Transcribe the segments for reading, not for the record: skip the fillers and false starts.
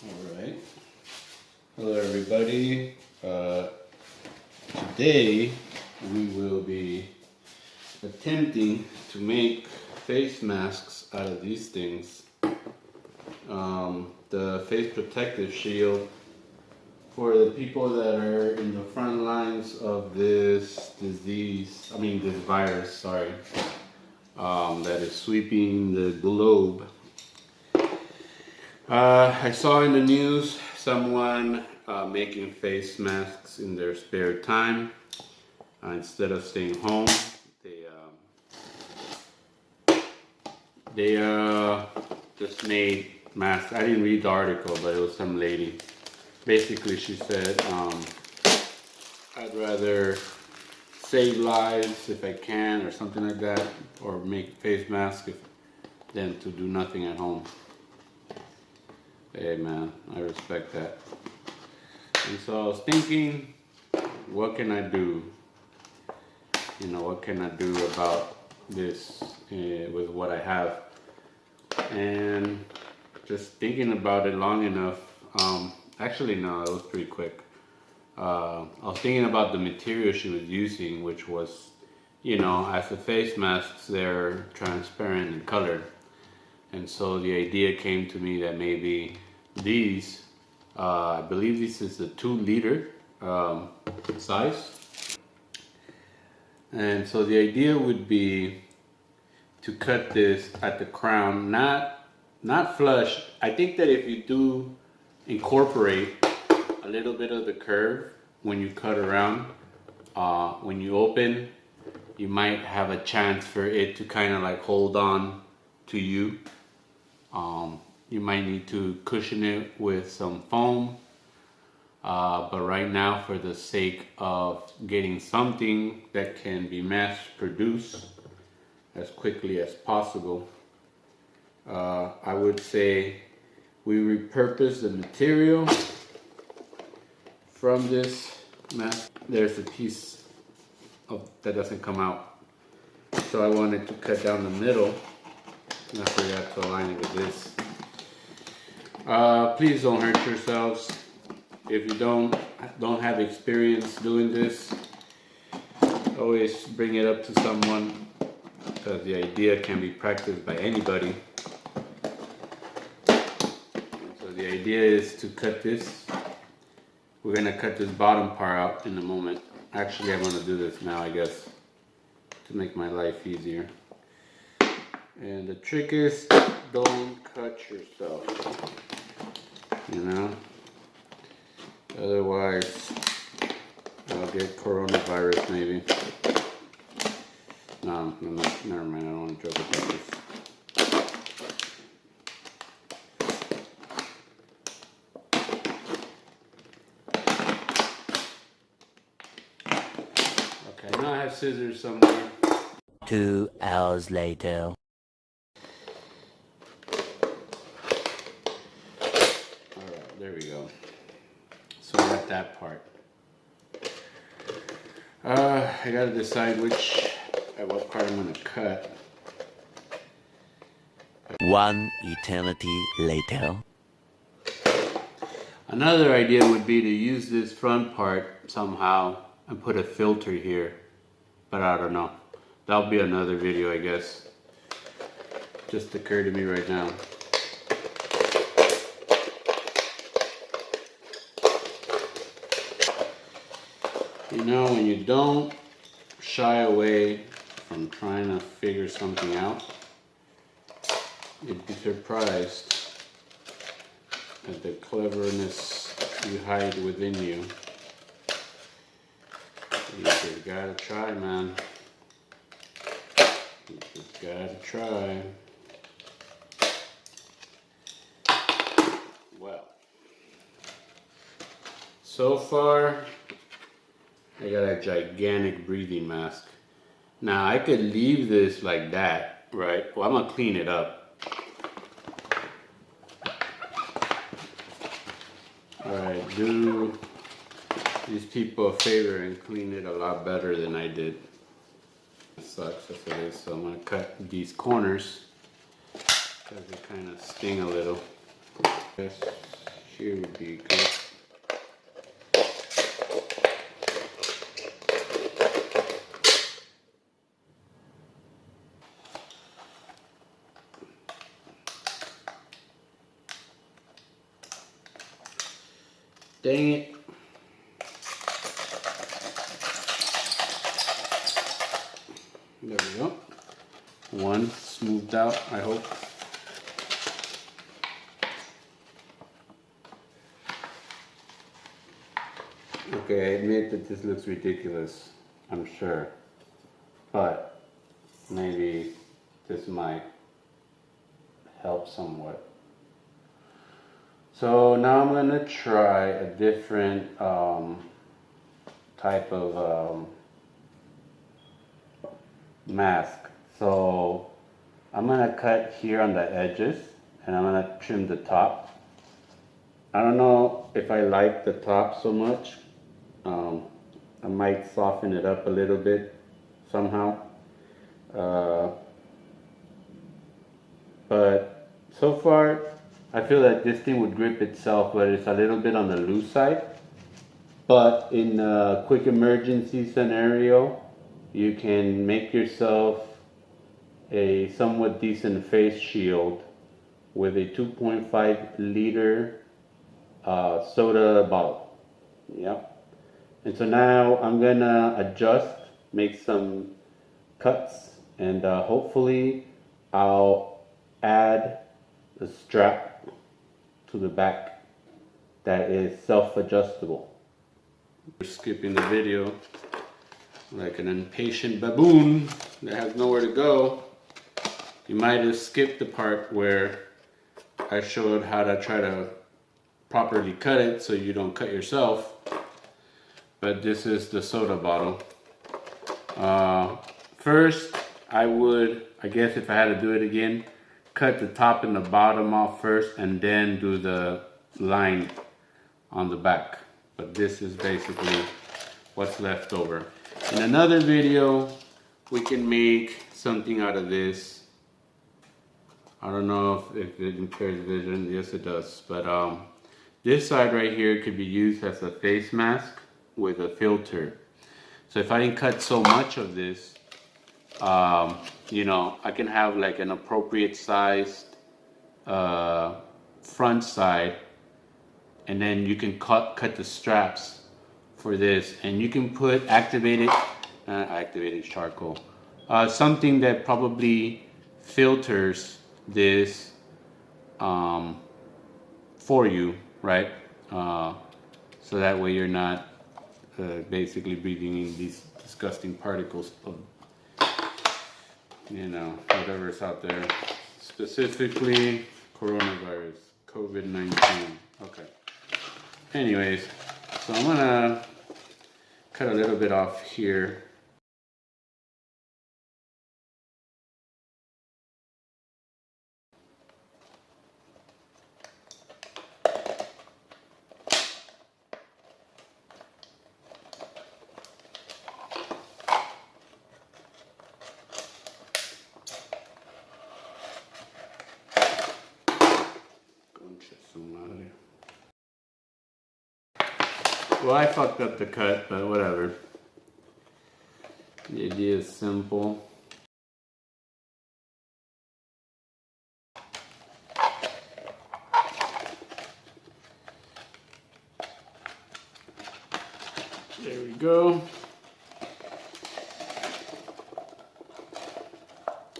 Alright. Hello everybody. Today we will be attempting to make face masks out of these things. The face protective shield for the people that are in the front lines of this disease, this virus, sorry, that is sweeping the globe. I saw in the news someone making face masks in their spare time. Instead of staying home, they just made masks. I didn't read the article, but it was some lady. Basically, she said, I'd rather save lives if I can, or something like that, or make face masks than to do nothing at home. Hey man, I respect that. And so I was thinking, what can I do? What can I do about this with what I have? And just thinking about it long enough, actually no, it was pretty quick. I was thinking about the material she was using, which was, as the face masks, they're transparent in color. And so the idea came to me that maybe these, I believe this is the 2-liter size. And so the idea would be to cut this at the crown, not flush. I think that if you do incorporate a little bit of the curve when you cut around, when you open, you might have a chance for it to kind of like hold on to you. You might need to cushion it with some foam, but right now, for the sake of getting something that can be mass produced as quickly as possible, I would say we repurpose the material from this mask. There's a piece that doesn't come out, so I wanted to cut down the middle, and I forgot to align it with this. Please don't hurt yourselves. If you don't have experience doing this, always bring it up to someone, because the idea can be practiced by anybody. So the idea is to cut this. We're gonna cut this bottom part out in a moment. Actually, I'm gonna do this now, I guess, to make my life easier. And the trick is, don't cut yourself. Otherwise I'll get coronavirus maybe. No, never mind, I don't want to joke about this. Okay, now I have scissors somewhere. 2 hours later. There we go. So I got that part. I gotta decide what part I'm gonna cut. 1 eternity later. Another idea would be to use this front part somehow and put a filter here, but I don't know. That'll be another video, I guess. Just occurred to me right now. When you don't shy away from trying to figure something out, you'd be surprised at the cleverness you hide within you. You just gotta try, man. You just gotta try. Well, so far, I got a gigantic breathing mask. Now I could leave this like that, right? Well, I'm gonna clean it up. Alright, do these people a favor and clean it a lot better than I did. It sucks as it is, so I'm gonna cut these corners because they kind of sting a little. here would be good. Dang it. There we go. One smoothed out, I hope. Okay, I admit that this looks ridiculous, I'm sure. But maybe this might help somewhat. So now I'm going to try a different type of mask. So I'm going to cut here on the edges and I'm going to trim the top. I don't know if I like the top so much. I might soften it up a little bit somehow. But so far I feel that this thing would grip itself, but it's a little bit on the loose side. But in a quick emergency scenario, you can make yourself a somewhat decent face shield with a 2.5 liter soda bottle. Yep. And so now I'm gonna adjust, make some cuts, and hopefully I'll add a strap to the back that is self-adjustable. We're skipping the video like an impatient baboon that has nowhere to go. You might have skipped the part where I showed how to try to properly cut it so you don't cut yourself. But this is the soda bottle. First, I guess if I had to do it again, cut the top and the bottom off first and then do the line on the back. But this is basically what's left over. In another video, we can make something out of this. I don't know if it impairs vision. Yes, it does. But this side right here could be used as a face mask with a filter. So if I didn't cut so much of this, you know, I can have like an appropriate sized front side, and then you can cut the straps for this, and you can put activated charcoal, something that probably filters this for you, right? So that way you're not basically breathing in these disgusting particles of, you know, whatever's out there. Specifically, coronavirus, COVID-19. Okay. Anyways, so I'm gonna cut a little bit off here. Well, I fucked up the cut, but whatever. The idea is simple. There we go.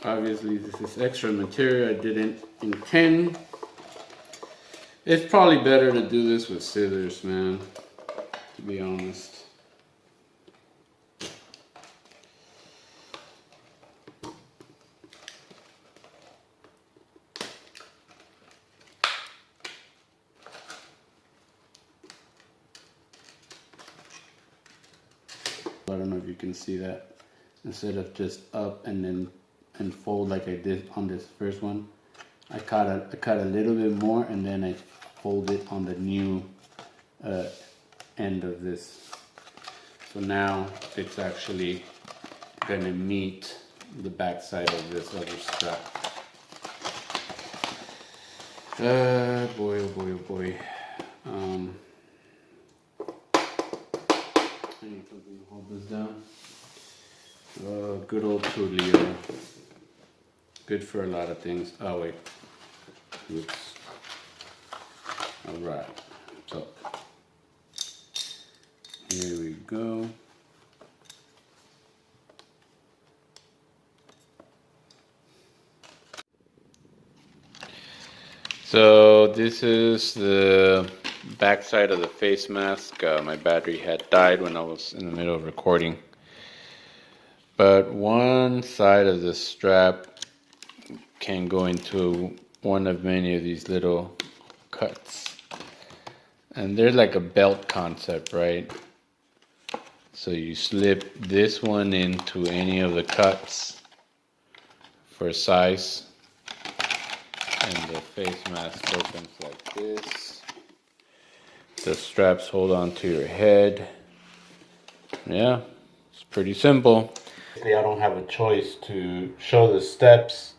Obviously, this is extra material I didn't intend. It's probably better to do this with scissors, man, to be honest. I don't know if you can see that. Instead of just up and then fold like I did on this first one, I cut a little bit more and then I fold it on the new end of this. So now it's actually gonna meet the back side of this other strap. Boy, oh boy, oh boy. I need something to hold this down. Good old Tulio. Good for a lot of things. Oh wait. Oops. Alright. So here we go. So this is the back side of the face mask. My battery had died when I was in the middle of recording. But one side of the strap can go into one of many of these little cuts. And they're like a belt concept, right? So you slip this one into any of the cuts for size. And the face mask opens like this. The straps hold on to your head. Yeah, it's pretty simple. I don't have a choice to show the steps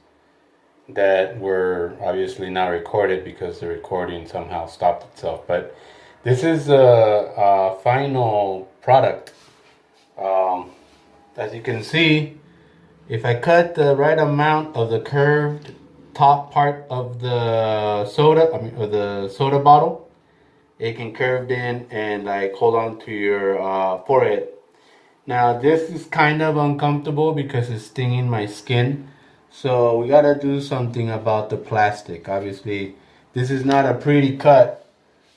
that were obviously not recorded because the recording somehow stopped itself. But this is a final product. As you can see, if I cut the right amount of the curved top part of the soda, of the soda bottle, it can curve in and like hold on to your forehead. Now this is kind of uncomfortable because it's stinging my skin, so we gotta do something about the plastic. Obviously this is not a pretty cut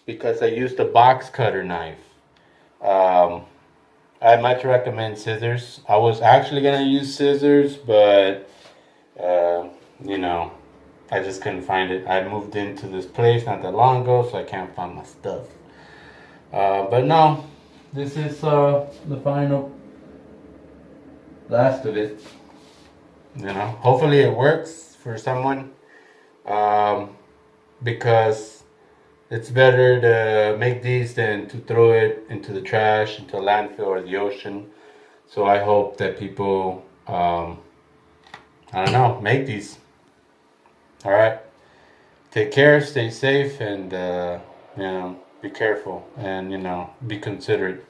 because I used a box cutter knife. I much recommend scissors. I was actually gonna use scissors, but you know, I just couldn't find it. I moved into this place not that long ago, so I can't find my stuff. But no, this is the final last of it. You know, hopefully it works for someone, because it's better to make these than to throw it into the trash, into a landfill or the ocean. So I hope that people, I don't know, make these. All right. Take care, stay safe, and, you know, be careful and, you know, be considerate.